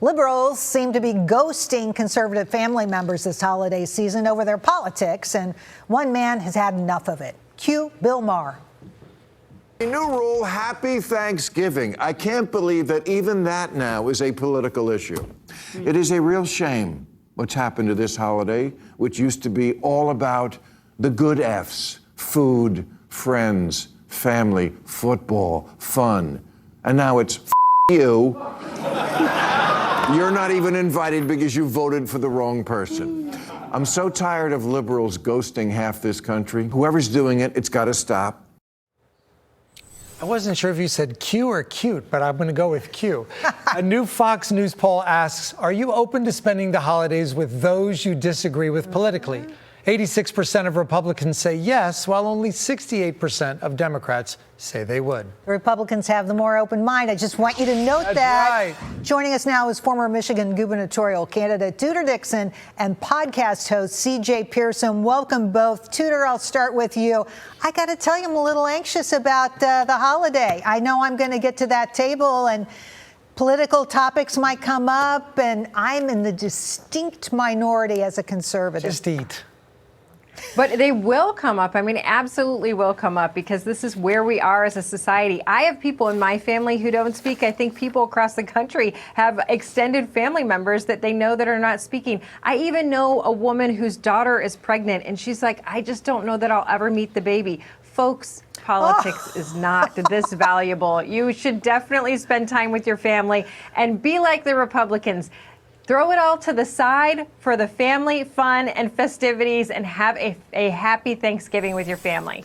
Liberals seem to be ghosting conservative family members this holiday season over their politics, and one man has had enough of it. Cue Bill Maher. A new rule, Happy Thanksgiving. I can't believe that even that now is a political issue. It is a real shame what's happened to this holiday, which used to be all about the good F's, food, friends, family, football, fun. And now it's you. You're not even invited because you voted for the wrong person. I'm so tired of liberals ghosting half this country. Whoever's doing it, it's got to stop. I wasn't sure if you said Q or cute, but I'm going to go with Q. A new Fox News poll asks, are you open to spending the holidays with those you disagree with politically? 86% of Republicans say yes, while only 68% of Democrats say they would. The Republicans have the more open mind. I just want you to note That's that. right. Joining us now is former Michigan gubernatorial candidate Tudor Dixon and podcast host CJ Pearson. Welcome both. Tudor, I'll start with you. I got to tell you, I'm a little anxious about the holiday. I know I'm going to get to that table and political topics might come up, and I'm in the distinct minority as a conservative. Just eat. But they will come up. I mean, absolutely will come up, because this is where we are as a society. I have people in my family who don't speak. I think people across the country have extended family members that they know that are not speaking. I even know a woman whose daughter is pregnant, and she's like, I just don't know that I'll ever meet the baby. Folks, politics is not this valuable. You should definitely spend time with your family and be like the Republicans. Throw it all to the side for the family fun and festivities, and have a happy Thanksgiving with your family.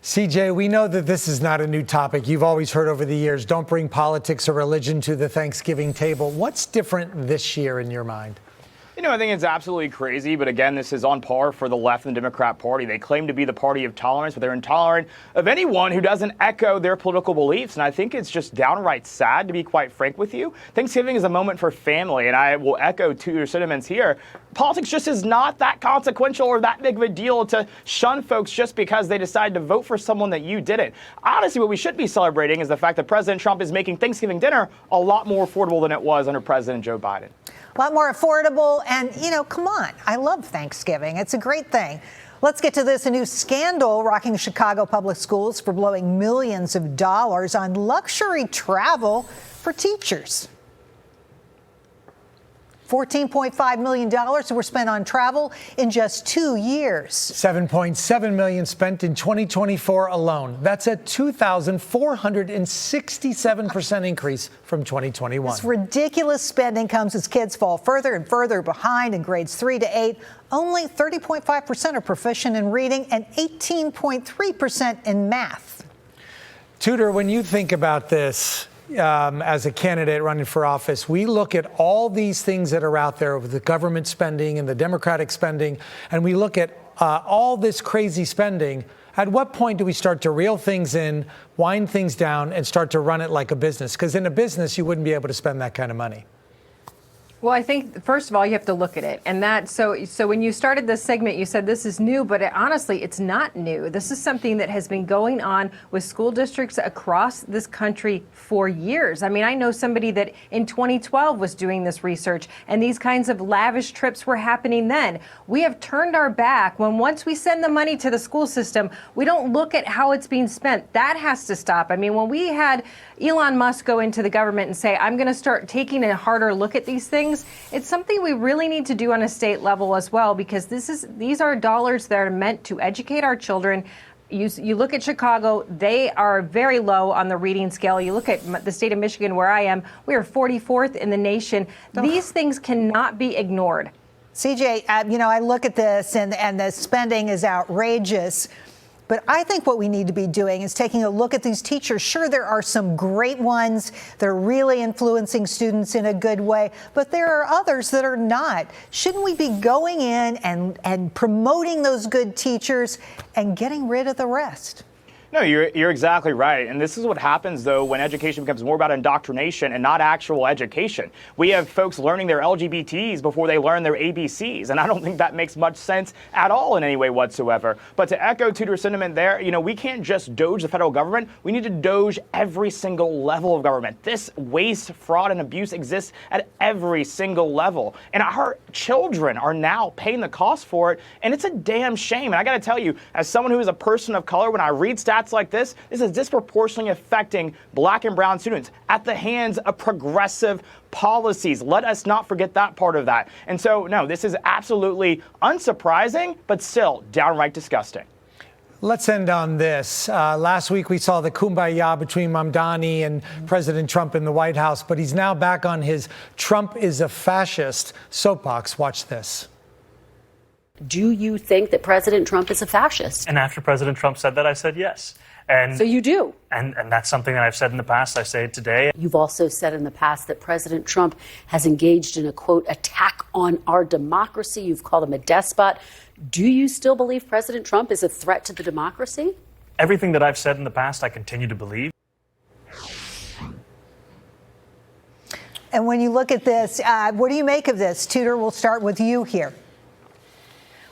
CJ, we know that this is not a new topic. You've always heard over the years, don't bring politics or religion to the Thanksgiving table. What's different this year in your mind? You know, I think it's absolutely crazy, but again, this is on par for the left and the Democrat Party. They claim to be the party of tolerance, but they're intolerant of anyone who doesn't echo their political beliefs. And I think it's just downright sad, to be quite frank with you. Thanksgiving is a moment for family, and I will echo to your sentiments here. Politics just is not that consequential or that big of a deal to shun folks just because they decide to vote for someone that you didn't. Honestly, what we should be celebrating is the fact that President Trump is making Thanksgiving dinner a lot more affordable than it was under President Joe Biden. A lot more affordable, and, you know, come on. I love Thanksgiving. It's a great thing. Let's get to this. A new scandal rocking Chicago public schools for blowing millions of dollars on luxury travel for teachers. $14.5 million were spent on travel in just 2 years. $7.7 million spent in 2024 alone. That's a 2,467% increase from 2021. This ridiculous spending comes as kids fall further and further behind in grades 3 to 8. Only 30.5% are proficient in reading and 18.3% in math. Tudor, when you think about this, as a candidate running for office, we look at all these things that are out there with the government spending and the Democratic spending, and we look at all this crazy spending. At what point do we start to reel things in, wind things down, and start to run it like a business? Because in a business, you wouldn't be able to spend that kind of money. Well, I think, first of all, you have to look at it. And that, so when you started this segment, you said this is new, but honestly, it's not new. This is something that has been going on with school districts across this country for years. I mean, I know somebody that in 2012 was doing this research, and these kinds of lavish trips were happening then. We have turned our back when once we send the money to the school system, we don't look at how it's being spent. That has to stop. I mean, when we had Elon Musk go into the government and say, I'm going to start taking a harder look at these things, it's something we really need to do on a state level as well, because these are dollars that are meant to educate our children. You look at Chicago, they are very low on the reading scale. You look at the state of Michigan, where I am, we are 44th in the nation. These things cannot be ignored. CJ, you know, I look at this and the spending is outrageous. But I think what we need to be doing is taking a look at these teachers. Sure, there are some great ones. They're really influencing students in a good way, but there are others that are not. Shouldn't we be going in and promoting those good teachers and getting rid of the rest? No, you're exactly right. And this is what happens, though, when education becomes more about indoctrination and not actual education. We have folks learning their LGBTs before they learn their ABCs. And I don't think that makes much sense at all in any way whatsoever. But to echo Tudor's sentiment there, we can't just doge the federal government. We need to doge every single level of government. This waste, fraud, and abuse exists at every single level. And our children are now paying the cost for it. And it's a damn shame. And I got to tell you, as someone who is a person of color, when I read stats like this is disproportionately affecting black and brown students at the hands of progressive policies. Let us not forget that part of that. And so, no, this is absolutely unsurprising, but still downright disgusting. Let's end on this. Last week, we saw the kumbaya between Mamdani and President Trump in the White House, but he's now back on his Trump is a fascist soapbox. Watch this. Do you think that President Trump is a fascist? And after President Trump said that, I said yes. And so you do? And that's something that I've said in the past. I say it today. You've also said in the past that President Trump has engaged in a, quote, attack on our democracy. You've called him a despot. Do you still believe President Trump is a threat to the democracy? Everything that I've said in the past, I continue to believe. And when you look at this, what do you make of this? Tudor, we'll start with you here.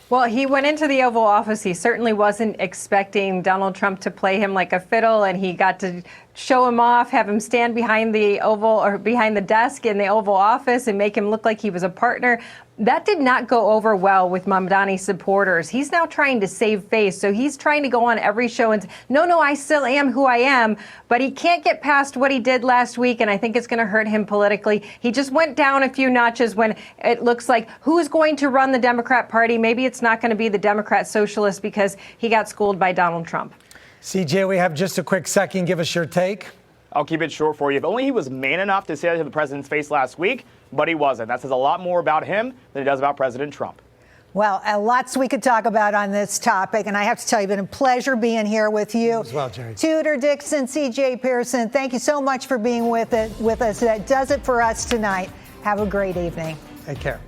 Well, he went into the Oval Office. He certainly wasn't expecting Donald Trump to play him like a fiddle, and he got to show him off, have him stand behind the behind the desk in the Oval Office and make him look like he was a partner. That did not go over well with Mamdani supporters. He's now trying to save face. So he's trying to go on every show and say, no, I still am who I am. But he can't get past what he did last week. And I think it's going to hurt him politically. He just went down a few notches when it looks like who's going to run the Democrat Party. Maybe it's not going to be the Democrat Socialists because he got schooled by Donald Trump. CJ, we have just a quick second. Give us your take. I'll keep it short for you. If only he was man enough to say that to the president's face last week, but he wasn't. That says a lot more about him than it does about President Trump. Well, lots we could talk about on this topic, and I have to tell you, it's been a pleasure being here with you. As well, Jerry. Tudor Dixon, CJ Pearson, thank you so much for being with us. That does it for us tonight. Have a great evening. Take care.